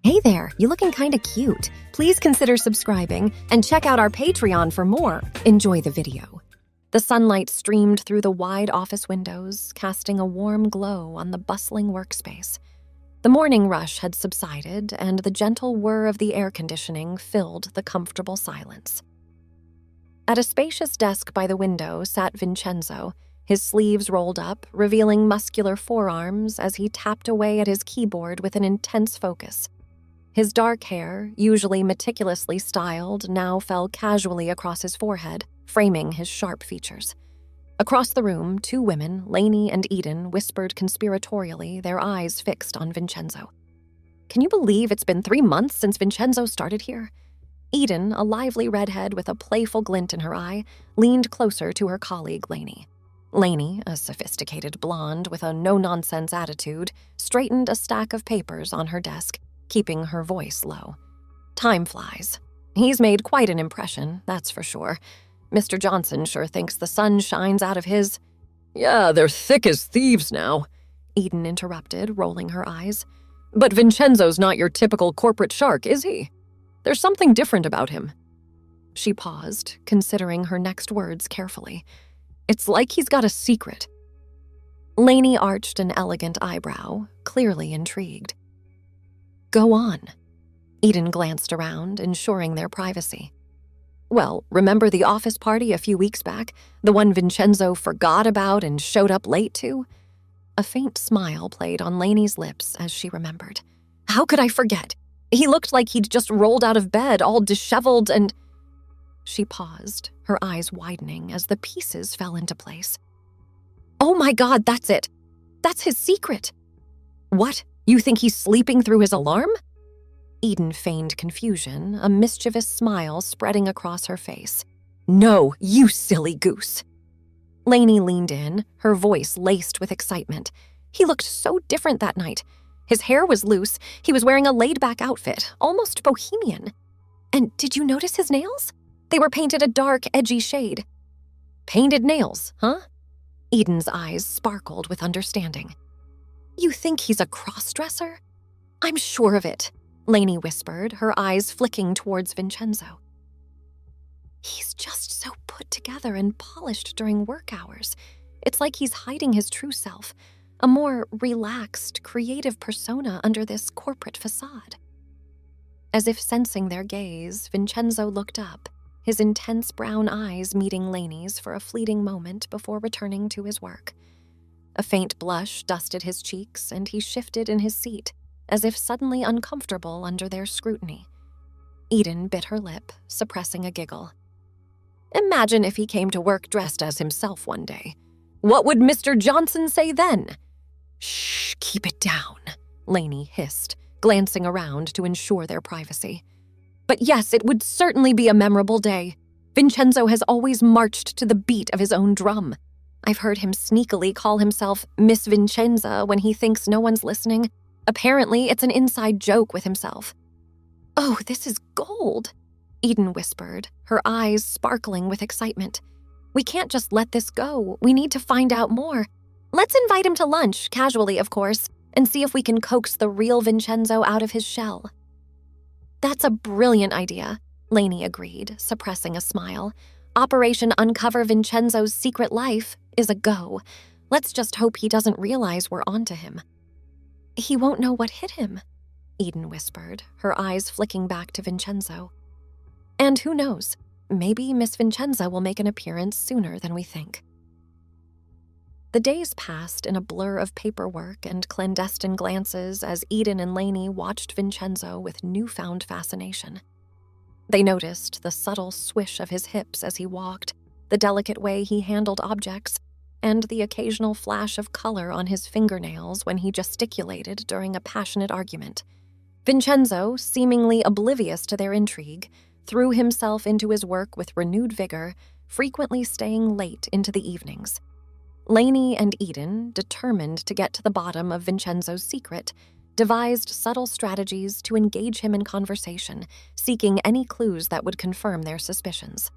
Hey there, you looking kinda cute. Please consider subscribing and check out our Patreon for more. Enjoy the video. The sunlight streamed through the wide office windows, casting a warm glow on the bustling workspace. The morning rush had subsided, and the gentle whir of the air conditioning filled the comfortable silence. At a spacious desk by the window sat Vincenzo, his sleeves rolled up, revealing muscular forearms as he tapped away at his keyboard with an intense focus. His dark hair, usually meticulously styled, now fell casually across his forehead, framing his sharp features. Across the room, two women, Lainey and Eden, whispered conspiratorially, their eyes fixed on Vincenzo. "Can you believe it's been 3 months since Vincenzo started here?" Eden, a lively redhead with a playful glint in her eye, leaned closer to her colleague Lainey. Lainey, a sophisticated blonde with a no-nonsense attitude, straightened a stack of papers on her desk, keeping her voice low. "Time flies. He's made quite an impression, that's for sure. Mr. Johnson sure thinks the sun shines out of his—" "Yeah, they're thick as thieves now," Eden interrupted, rolling her eyes. "But Vincenzo's not your typical corporate shark, is he? There's something different about him." She paused, considering her next words carefully. "It's like he's got a secret." Lainey arched an elegant eyebrow, clearly intrigued. "Go on." Eden glanced around, ensuring their privacy. "Well, remember the office party a few weeks back? The one Vincenzo forgot about and showed up late to?" A faint smile played on Lainey's lips as she remembered. "How could I forget? He looked like he'd just rolled out of bed, all disheveled and—" She paused, her eyes widening as the pieces fell into place. "Oh my God, that's it! That's his secret!" "What? You think he's sleeping through his alarm?" Eden feigned confusion, a mischievous smile spreading across her face. "No, you silly goose." Lainey leaned in, her voice laced with excitement. "He looked so different that night. His hair was loose, he was wearing a laid-back outfit, almost bohemian. And did you notice his nails? They were painted a dark, edgy shade." "Painted nails, huh?" Eden's eyes sparkled with understanding. "You think he's a crossdresser?" "I'm sure of it," Lainey whispered, her eyes flicking towards Vincenzo. "He's just so put together and polished during work hours. It's like he's hiding his true self, a more relaxed, creative persona under this corporate facade." As if sensing their gaze, Vincenzo looked up, his intense brown eyes meeting Lainey's for a fleeting moment before returning to his work. A faint blush dusted his cheeks, and he shifted in his seat, as if suddenly uncomfortable under their scrutiny. Eden bit her lip, suppressing a giggle. "Imagine if he came to work dressed as himself one day. What would Mr. Johnson say then?" "Shh, keep it down," Lainey hissed, glancing around to ensure their privacy. "But yes, it would certainly be a memorable day. Vincenzo has always marched to the beat of his own drum. I've heard him sneakily call himself Miss Vincenza when he thinks no one's listening. Apparently, it's an inside joke with himself." "Oh, this is gold," Eden whispered, her eyes sparkling with excitement. "We can't just let this go. We need to find out more. Let's invite him to lunch, casually, of course, and see if we can coax the real Vincenzo out of his shell." "That's a brilliant idea," Lainey agreed, suppressing a smile. "Operation Uncover Vincenzo's Secret Life is a go. Let's just hope he doesn't realize we're onto him." "He won't know what hit him," Eden whispered, her eyes flicking back to Vincenzo. "And who knows, maybe Miss Vincenza will make an appearance sooner than we think." The days passed in a blur of paperwork and clandestine glances as Eden and Lainey watched Vincenzo with newfound fascination. They noticed the subtle swish of his hips as he walked, the delicate way he handled objects, and the occasional flash of color on his fingernails when he gesticulated during a passionate argument. Vincenzo, seemingly oblivious to their intrigue, threw himself into his work with renewed vigor, frequently staying late into the evenings. Lainey and Eden, determined to get to the bottom of Vincenzo's secret, devised subtle strategies to engage him in conversation, seeking any clues that would confirm their suspicions.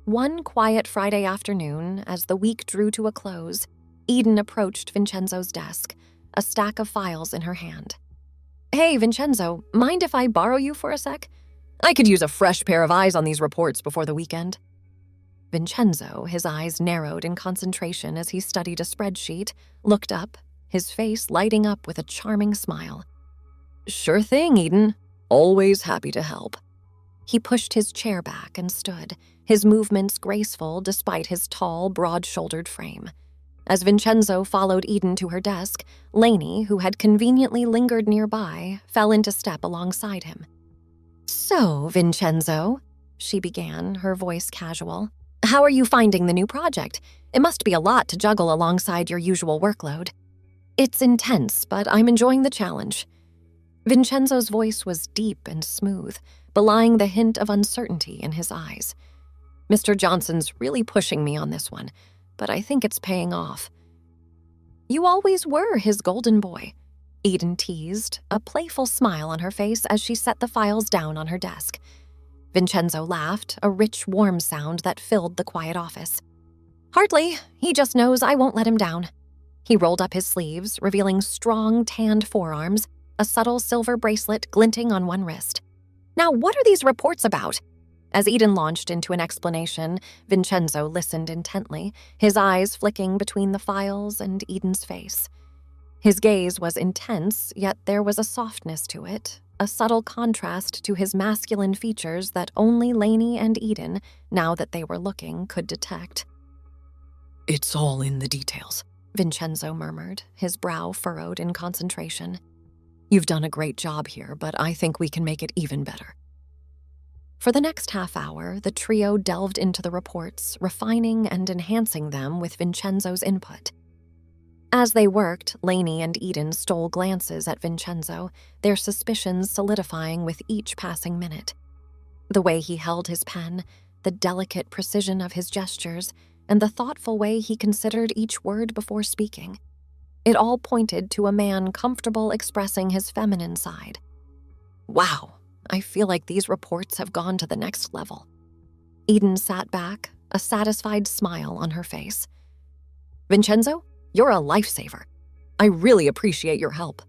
One quiet Friday afternoon, as the week drew to a close, Eden approached Vincenzo's desk, a stack of files in her hand. Hey, Vincenzo, mind if I borrow you for a sec? I could use a fresh pair of eyes on these reports before the weekend. Vincenzo, his eyes narrowed in concentration as he studied a spreadsheet, looked up, his face lighting up with a charming smile. Sure thing, Eden. Always happy to help. He pushed his chair back and stood, his movements graceful despite his tall, broad-shouldered frame. As Vincenzo followed Eden to her desk, Lainey, who had conveniently lingered nearby, fell into step alongside him. "So, Vincenzo," she began, her voice casual, "how are you finding the new project? It must be a lot to juggle alongside your usual workload." "It's intense, but I'm enjoying the challenge." Vincenzo's voice was deep and smooth, belying the hint of uncertainty in his eyes. "Mr. Johnson's really pushing me on this one, but I think it's paying off." "You always were his golden boy," Eden teased, a playful smile on her face as she set the files down on her desk. Vincenzo laughed, a rich, warm sound that filled the quiet office. "Hardly. He just knows I won't let him down." He rolled up his sleeves, revealing strong, tanned forearms, a subtle silver bracelet glinting on one wrist. "Now, what are these reports about?" As Eden launched into an explanation, Vincenzo listened intently, his eyes flicking between the files and Eden's face. His gaze was intense, yet there was a softness to it, a subtle contrast to his masculine features that only Lainey and Eden, now that they were looking, could detect. "It's all in the details," Vincenzo murmured, his brow furrowed in concentration. "You've done a great job here, but I think we can make it even better." For the next half hour, the trio delved into the reports, refining and enhancing them with Vincenzo's input. As they worked, Lainey and Eden stole glances at Vincenzo, their suspicions solidifying with each passing minute. The way he held his pen, the delicate precision of his gestures, and the thoughtful way he considered each word before speaking. It all pointed to a man comfortable expressing his feminine side. "Wow, I feel like these reports have gone to the next level." Eden sat back, a satisfied smile on her face. "Vincenzo, you're a lifesaver. I really appreciate your help."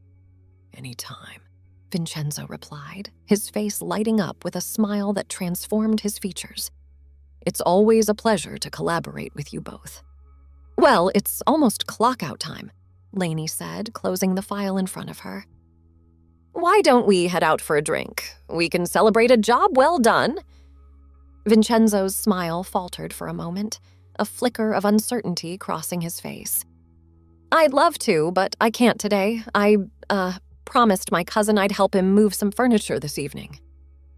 "Anytime," Vincenzo replied, his face lighting up with a smile that transformed his features. "It's always a pleasure to collaborate with you both." "Well, it's almost clock-out time," Lainey said, closing the file in front of her. "Why don't we head out for a drink? We can celebrate a job well done." Vincenzo's smile faltered for a moment, a flicker of uncertainty crossing his face. "I'd love to, but I can't today. I promised my cousin I'd help him move some furniture this evening."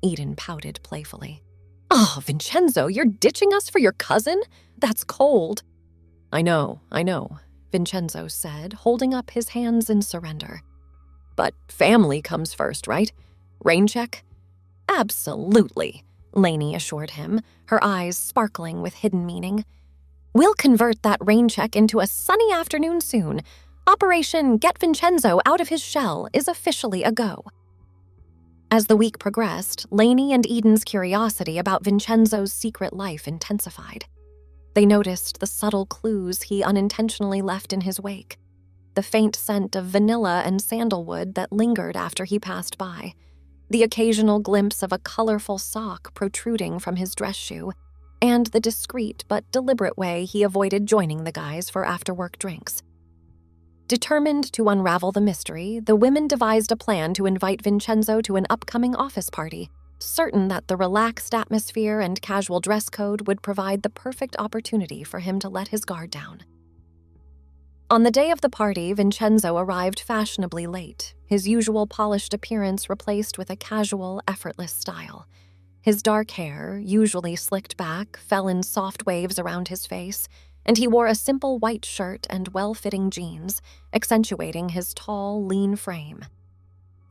Eden pouted playfully. "Oh, Vincenzo, you're ditching us for your cousin? That's cold." I know," Vincenzo said, holding up his hands in surrender. "But family comes first, right? Rain check?" "Absolutely," Lainey assured him, her eyes sparkling with hidden meaning. "We'll convert that rain check into a sunny afternoon soon. Operation Get Vincenzo Out of His Shell is officially a go." As the week progressed, Lainey and Eden's curiosity about Vincenzo's secret life intensified. They noticed the subtle clues he unintentionally left in his wake, the faint scent of vanilla and sandalwood that lingered after he passed by, the occasional glimpse of a colorful sock protruding from his dress shoe, and the discreet but deliberate way he avoided joining the guys for after-work drinks. Determined to unravel the mystery, the women devised a plan to invite Vincenzo to an upcoming office party, certain that the relaxed atmosphere and casual dress code would provide the perfect opportunity for him to let his guard down. On the day of the party, Vincenzo arrived fashionably late, his usual polished appearance replaced with a casual, effortless style. His dark hair, usually slicked back, fell in soft waves around his face, and he wore a simple white shirt and well-fitting jeans, accentuating his tall, lean frame.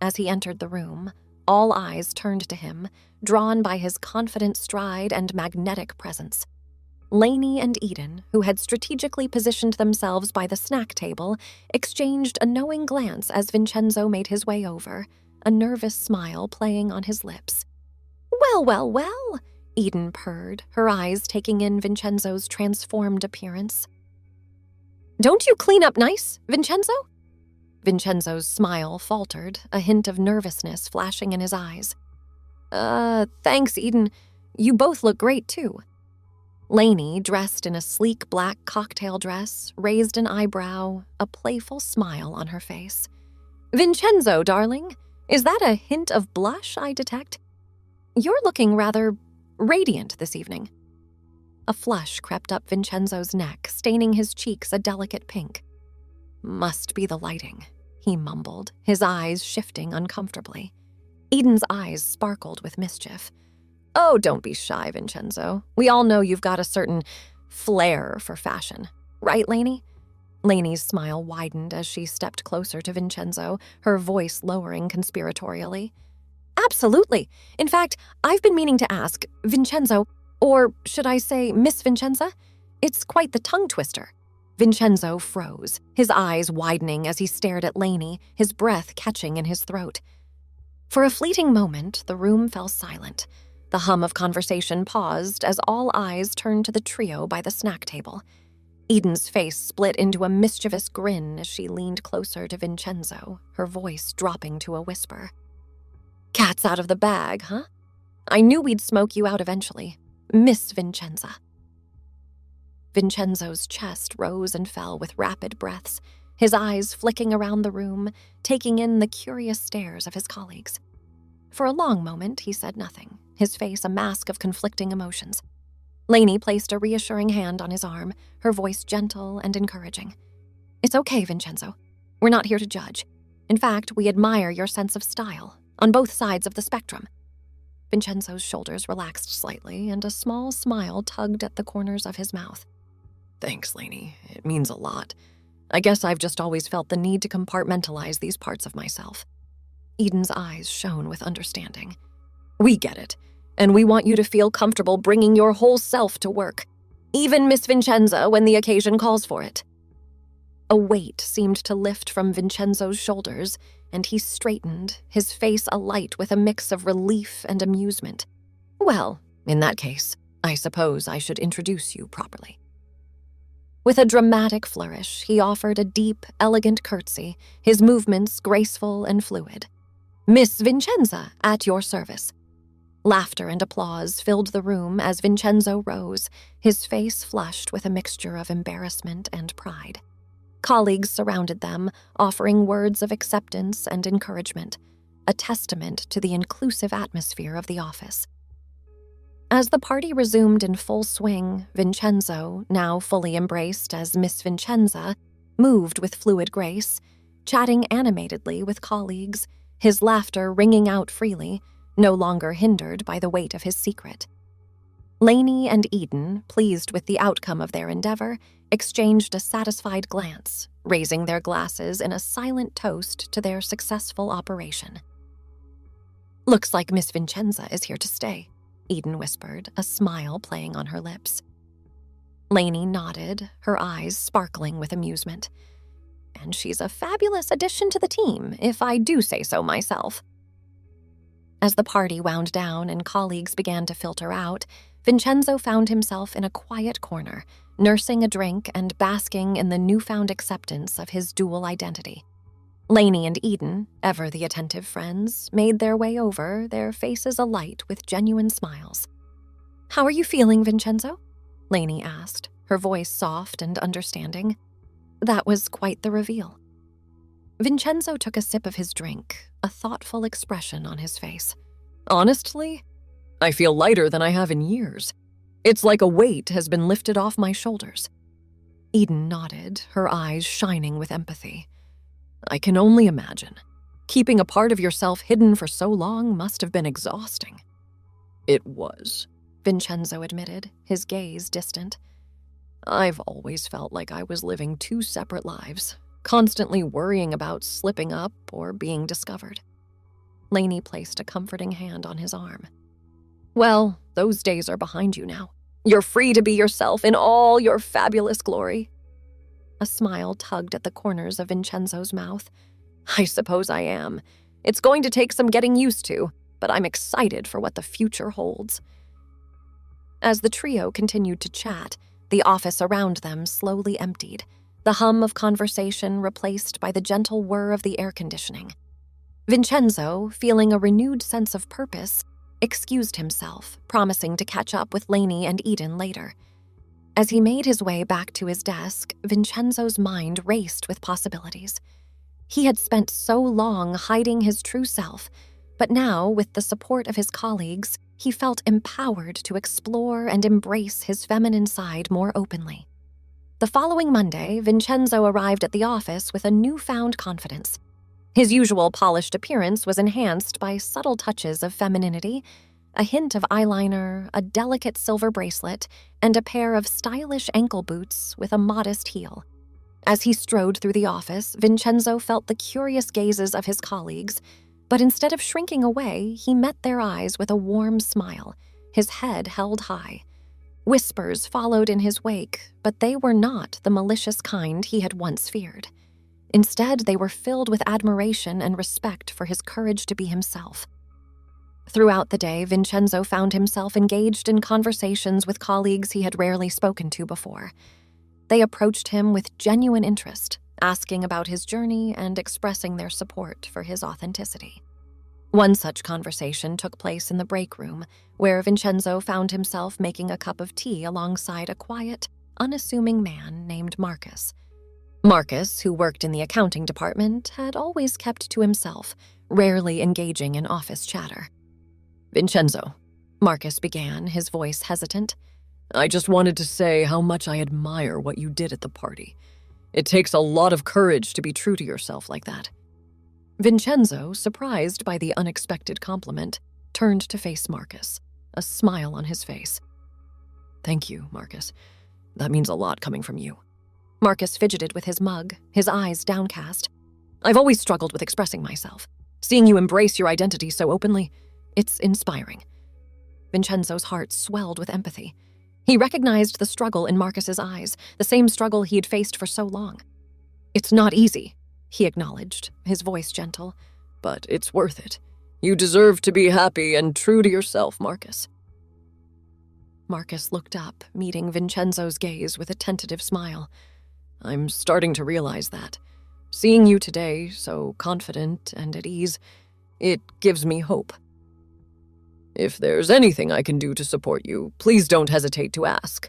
As he entered the room, all eyes turned to him, drawn by his confident stride and magnetic presence. Lainey and Eden, who had strategically positioned themselves by the snack table, exchanged a knowing glance as Vincenzo made his way over, a nervous smile playing on his lips. "Well, well, well," Eden purred, her eyes taking in Vincenzo's transformed appearance. "Don't you clean up nice, Vincenzo?" Vincenzo's smile faltered, a hint of nervousness flashing in his eyes. Thanks, Eden. You both look great, too. Lainey, dressed in a sleek black cocktail dress, raised an eyebrow, a playful smile on her face. Vincenzo, darling, is that a hint of blush I detect? You're looking rather radiant this evening. A flush crept up Vincenzo's neck, staining his cheeks a delicate pink. Must be the lighting, he mumbled, his eyes shifting uncomfortably. Eden's eyes sparkled with mischief. Oh, don't be shy, Vincenzo. We all know you've got a certain flair for fashion. Right, Lainey? Lainey's smile widened as she stepped closer to Vincenzo, her voice lowering conspiratorially. Absolutely. In fact, I've been meaning to ask, Vincenzo, or should I say Miss Vincenza? It's quite the tongue twister. Vincenzo froze, his eyes widening as he stared at Lainey, his breath catching in his throat. For a fleeting moment, the room fell silent. The hum of conversation paused as all eyes turned to the trio by the snack table. Eden's face split into a mischievous grin as she leaned closer to Vincenzo, her voice dropping to a whisper. Cat's out of the bag, huh? I knew we'd smoke you out eventually. Miss Vincenza. Vincenzo's chest rose and fell with rapid breaths, his eyes flicking around the room, taking in the curious stares of his colleagues. For a long moment, he said nothing, his face a mask of conflicting emotions. Lainey placed a reassuring hand on his arm, her voice gentle and encouraging. It's okay, Vincenzo. We're not here to judge. In fact, we admire your sense of style, on both sides of the spectrum. Vincenzo's shoulders relaxed slightly, and a small smile tugged at the corners of his mouth. Thanks, Lainey. It means a lot. I guess I've just always felt the need to compartmentalize these parts of myself. Eden's eyes shone with understanding. We get it, and we want you to feel comfortable bringing your whole self to work, even Miss Vincenza when the occasion calls for it. A weight seemed to lift from Vincenzo's shoulders, and he straightened, his face alight with a mix of relief and amusement. Well, in that case, I suppose I should introduce you properly. With a dramatic flourish, he offered a deep, elegant curtsy, his movements graceful and fluid. Miss Vincenza, at your service. Laughter and applause filled the room as Vincenzo rose, his face flushed with a mixture of embarrassment and pride. Colleagues surrounded them, offering words of acceptance and encouragement, a testament to the inclusive atmosphere of the office. As the party resumed in full swing, Vincenzo, now fully embraced as Miss Vincenza, moved with fluid grace, chatting animatedly with colleagues, his laughter ringing out freely, no longer hindered by the weight of his secret. Lainey and Eden, pleased with the outcome of their endeavor, exchanged a satisfied glance, raising their glasses in a silent toast to their successful operation. Looks like Miss Vincenza is here to stay, Eden whispered, a smile playing on her lips. Lainey nodded, her eyes sparkling with amusement. And she's a fabulous addition to the team, if I do say so myself. As the party wound down and colleagues began to filter out, Vincenzo found himself in a quiet corner, nursing a drink and basking in the newfound acceptance of his dual identity. Lainey and Eden, ever the attentive friends, made their way over, their faces alight with genuine smiles. How are you feeling, Vincenzo? Lainey asked, her voice soft and understanding. That was quite the reveal. Vincenzo took a sip of his drink, a thoughtful expression on his face. Honestly, I feel lighter than I have in years. It's like a weight has been lifted off my shoulders. Eden nodded, her eyes shining with empathy. I can only imagine. Keeping a part of yourself hidden for so long must have been exhausting. It was, Vincenzo admitted, his gaze distant. I've always felt like I was living two separate lives, constantly worrying about slipping up or being discovered. Lainey placed a comforting hand on his arm. Well, those days are behind you now. You're free to be yourself in all your fabulous glory. A smile tugged at the corners of Vincenzo's mouth. I suppose I am. It's going to take some getting used to, but I'm excited for what the future holds. As the trio continued to chat, the office around them slowly emptied. the hum of conversation replaced by the gentle whir of the air conditioning. Vincenzo, feeling a renewed sense of purpose, excused himself, promising to catch up with Lainey and Eden later. As he made his way back to his desk, Vincenzo's mind raced with possibilities. He had spent so long hiding his true self, but now, with the support of his colleagues, he felt empowered to explore and embrace his feminine side more openly. The following Monday, Vincenzo arrived at the office with a newfound confidence. His usual polished appearance was enhanced by subtle touches of femininity, a hint of eyeliner, a delicate silver bracelet, and a pair of stylish ankle boots with a modest heel. As he strode through the office, Vincenzo felt the curious gazes of his colleagues, but instead of shrinking away, he met their eyes with a warm smile, his head held high. Whispers followed in his wake, but they were not the malicious kind he had once feared. Instead, they were filled with admiration and respect for his courage to be himself. Throughout the day, Vincenzo found himself engaged in conversations with colleagues he had rarely spoken to before. They approached him with genuine interest, asking about his journey and expressing their support for his authenticity. One such conversation took place in the break room, where Vincenzo found himself making a cup of tea alongside a quiet, unassuming man named Marcus. Marcus, who worked in the accounting department, had always kept to himself, rarely engaging in office chatter. Vincenzo, Marcus began, his voice hesitant. I just wanted to say how much I admire what you did at the party. It takes a lot of courage to be true to yourself like that. Vincenzo, surprised by the unexpected compliment, turned to face Marcus, a smile on his face. Thank you, Marcus. That means a lot coming from you. Marcus fidgeted with his mug, his eyes downcast. I've always struggled with expressing myself. Seeing you embrace your identity so openly, it's inspiring. Vincenzo's heart swelled with empathy. He recognized the struggle in Marcus's eyes, the same struggle he had faced for so long. It's not easy, he acknowledged, his voice gentle. But it's worth it. You deserve to be happy and true to yourself, Marcus. Marcus looked up, meeting Vincenzo's gaze with a tentative smile. I'm starting to realize that. Seeing you today, so confident and at ease, it gives me hope. If there's anything I can do to support you, please don't hesitate to ask,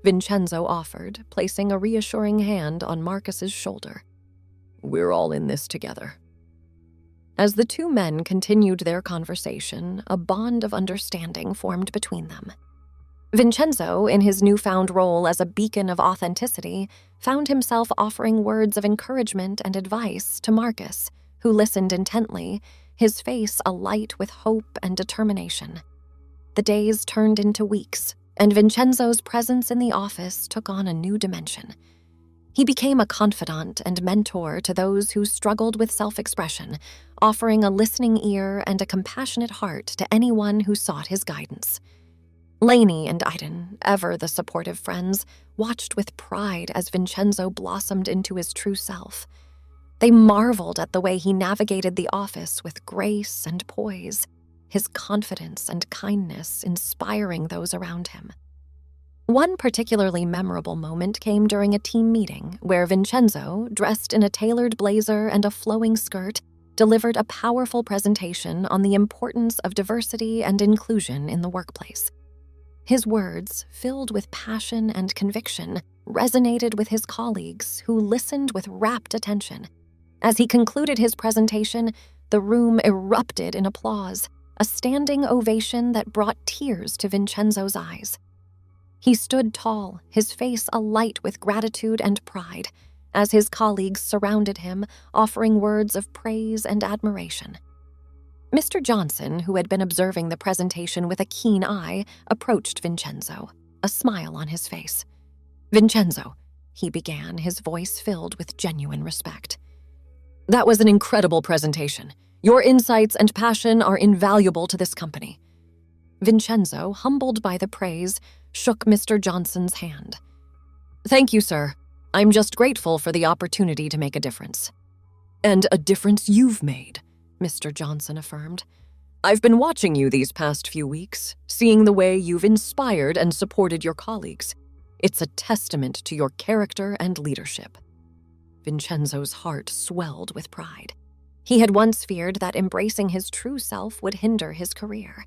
Vincenzo offered, placing a reassuring hand on Marcus's shoulder. We're all in this together. As the two men continued their conversation, a bond of understanding formed between them. Vincenzo, in his newfound role as a beacon of authenticity, found himself offering words of encouragement and advice to Marcus, who listened intently, his face alight with hope and determination. The days turned into weeks, and Vincenzo's presence in the office took on a new dimension. He became a confidant and mentor to those who struggled with self-expression, offering a listening ear and a compassionate heart to anyone who sought his guidance. Lainey and Iden, ever the supportive friends, watched with pride as Vincenzo blossomed into his true self. They marveled at the way he navigated the office with grace and poise, his confidence and kindness inspiring those around him. One particularly memorable moment came during a team meeting where Vincenzo, dressed in a tailored blazer and a flowing skirt, delivered a powerful presentation on the importance of diversity and inclusion in the workplace. His words, filled with passion and conviction, resonated with his colleagues who listened with rapt attention. As he concluded his presentation, the room erupted in applause, a standing ovation that brought tears to Vincenzo's eyes. He stood tall, his face alight with gratitude and pride, as his colleagues surrounded him, offering words of praise and admiration. Mr. Johnson, who had been observing the presentation with a keen eye, approached Vincenzo, a smile on his face. "Vincenzo," he began, his voice filled with genuine respect. That was an incredible presentation. Your insights and passion are invaluable to this company. Vincenzo, humbled by the praise, shook Mr. Johnson's hand. Thank you, sir. I'm just grateful for the opportunity to make a difference. And a difference you've made, Mr. Johnson affirmed. I've been watching you these past few weeks, seeing the way you've inspired and supported your colleagues. It's a testament to your character and leadership. Vincenzo's heart swelled with pride. He had once feared that embracing his true self would hinder his career,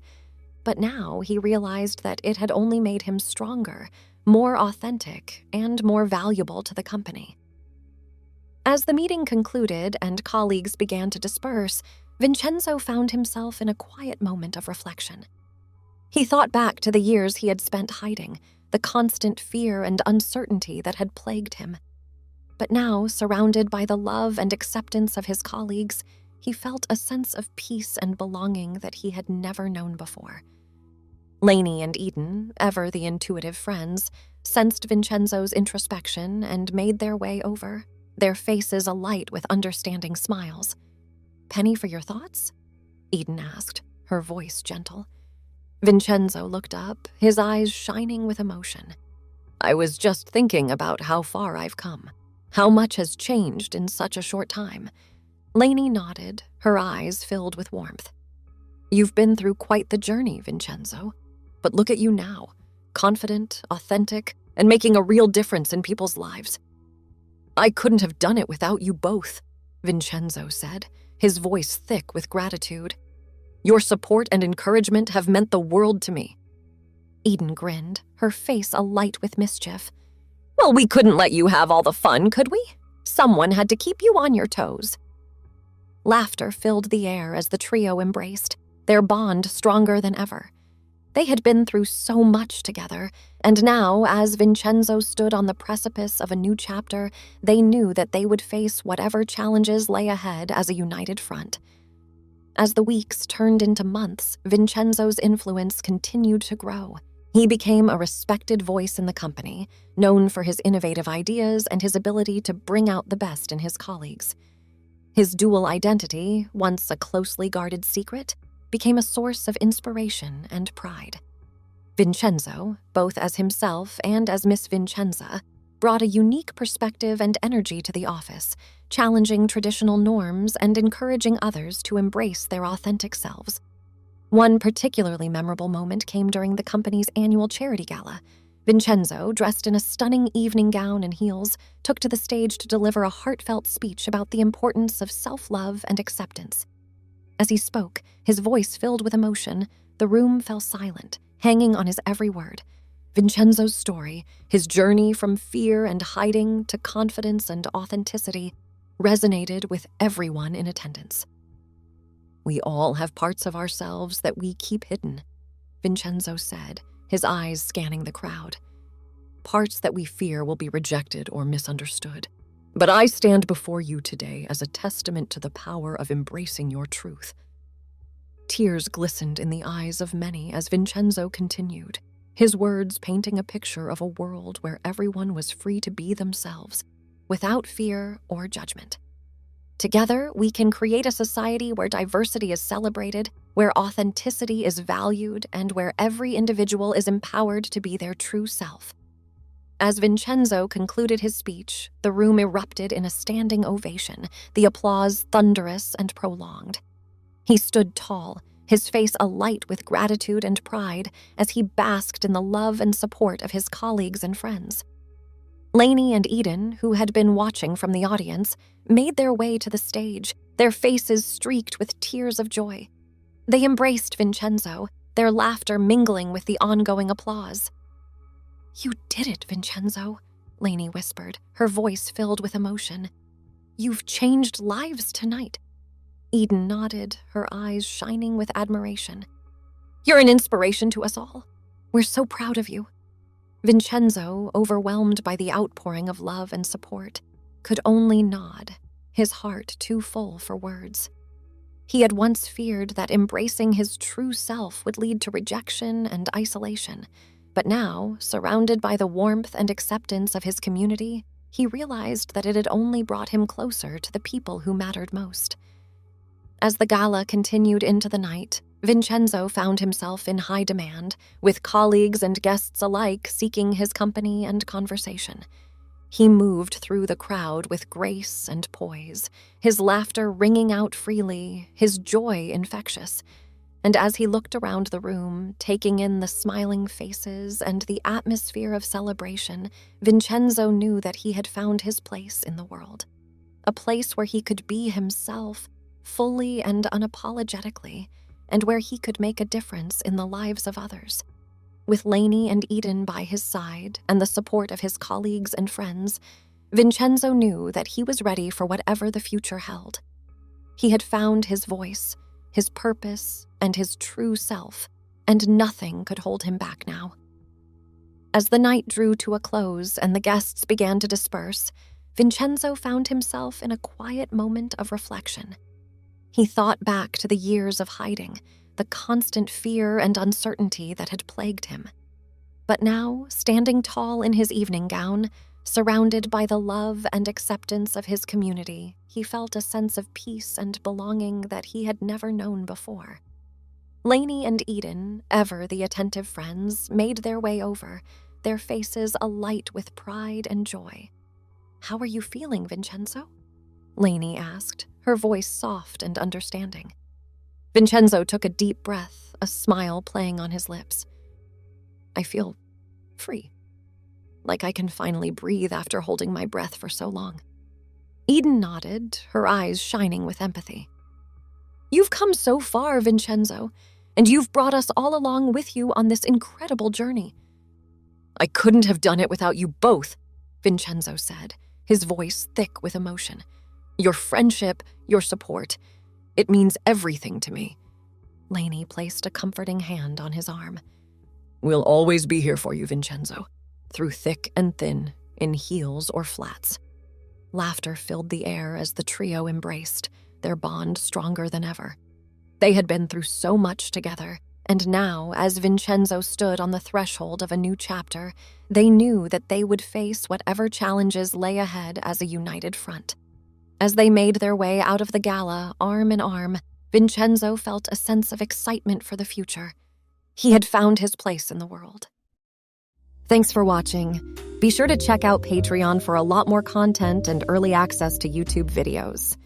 but now he realized that it had only made him stronger, more authentic, and more valuable to the company. As the meeting concluded and colleagues began to disperse, Vincenzo found himself in a quiet moment of reflection. He thought back to the years he had spent hiding, the constant fear and uncertainty that had plagued him. But now, surrounded by the love and acceptance of his colleagues, he felt a sense of peace and belonging that he had never known before. Lainey and Eden, ever the intuitive friends, sensed Vincenzo's introspection and made their way over, their faces alight with understanding smiles. "Penny for your thoughts?" Eden asked, her voice gentle. Vincenzo looked up, his eyes shining with emotion. "I was just thinking about how far I've come, how much has changed in such a short time." Lainey nodded, her eyes filled with warmth. "You've been through quite the journey, Vincenzo. But look at you now, confident, authentic, and making a real difference in people's lives." "I couldn't have done it without you both," Vincenzo said, his voice thick with gratitude. "Your support and encouragement have meant the world to me." Eden grinned, her face alight with mischief. "Well, we couldn't let you have all the fun, could we? Someone had to keep you on your toes." Laughter filled the air as the trio embraced, their bond stronger than ever. They had been through so much together, and now, as Vincenzo stood on the precipice of a new chapter, they knew that they would face whatever challenges lay ahead as a united front. As the weeks turned into months, Vincenzo's influence continued to grow. He became a respected voice in the company, known for his innovative ideas and his ability to bring out the best in his colleagues. His dual identity, once a closely guarded secret, became a source of inspiration and pride. Vincenzo, both as himself and as Miss Vincenza, brought a unique perspective and energy to the office, challenging traditional norms and encouraging others to embrace their authentic selves. One particularly memorable moment came during the company's annual charity gala. Vincenzo, dressed in a stunning evening gown and heels, took to the stage to deliver a heartfelt speech about the importance of self-love and acceptance. As he spoke, his voice filled with emotion, the room fell silent, hanging on his every word. Vincenzo's story, his journey from fear and hiding to confidence and authenticity, resonated with everyone in attendance. "We all have parts of ourselves that we keep hidden," Vincenzo said, his eyes scanning the crowd. "Parts that we fear will be rejected or misunderstood. But I stand before you today as a testament to the power of embracing your truth." Tears glistened in the eyes of many as Vincenzo continued, his words painting a picture of a world where everyone was free to be themselves, without fear or judgment. "Together, we can create a society where diversity is celebrated, where authenticity is valued, and where every individual is empowered to be their true self." As Vincenzo concluded his speech, the room erupted in a standing ovation, the applause thunderous and prolonged. He stood tall, his face alight with gratitude and pride as he basked in the love and support of his colleagues and friends. Lainey and Eden, who had been watching from the audience, made their way to the stage, their faces streaked with tears of joy. They embraced Vincenzo, their laughter mingling with the ongoing applause. "You did it, Vincenzo," Lainey whispered, her voice filled with emotion. "You've changed lives tonight." Eden nodded, her eyes shining with admiration. "You're an inspiration to us all. We're so proud of you." Vincenzo, overwhelmed by the outpouring of love and support, could only nod, his heart too full for words. He had once feared that embracing his true self would lead to rejection and isolation, but now, surrounded by the warmth and acceptance of his community, he realized that it had only brought him closer to the people who mattered most. As the gala continued into the night, Vincenzo found himself in high demand, with colleagues and guests alike seeking his company and conversation. He moved through the crowd with grace and poise, his laughter ringing out freely, his joy infectious. And as he looked around the room, taking in the smiling faces and the atmosphere of celebration, Vincenzo knew that he had found his place in the world. a place where he could be himself, fully and unapologetically, and where he could make a difference in the lives of others. With Lainey and Eden by his side and the support of his colleagues and friends, Vincenzo knew that he was ready for whatever the future held. He had found his voice, his purpose, and his true self, and nothing could hold him back now. As the night drew to a close and the guests began to disperse, Vincenzo found himself in a quiet moment of reflection. He thought back to the years of hiding, the constant fear and uncertainty that had plagued him. But now, standing tall in his evening gown, surrounded by the love and acceptance of his community, he felt a sense of peace and belonging that he had never known before. Lainey and Eden, ever the attentive friends, made their way over, their faces alight with pride and joy. "How are you feeling, Vincenzo?" Lainey asked, her voice soft and understanding. Vincenzo took a deep breath, a smile playing on his lips. "I feel free. Like I can finally breathe after holding my breath for so long." Eden nodded, her eyes shining with empathy. "You've come so far, Vincenzo, and you've brought us all along with you on this incredible journey." "I couldn't have done it without you both," Vincenzo said, his voice thick with emotion. "Your friendship, your support, it means everything to me." Lainey placed a comforting hand on his arm. "We'll always be here for you, Vincenzo, through thick and thin, in heels or flats." Laughter filled the air as the trio embraced, their bond stronger than ever. They had been through so much together, and now, as Vincenzo stood on the threshold of a new chapter, they knew that they would face whatever challenges lay ahead as a united front. As they made their way out of the gala, arm in arm, Vincenzo felt a sense of excitement for the future. He had found his place in the world. Thanks for watching. Be sure to check out Patreon for a lot more content and early access to YouTube videos.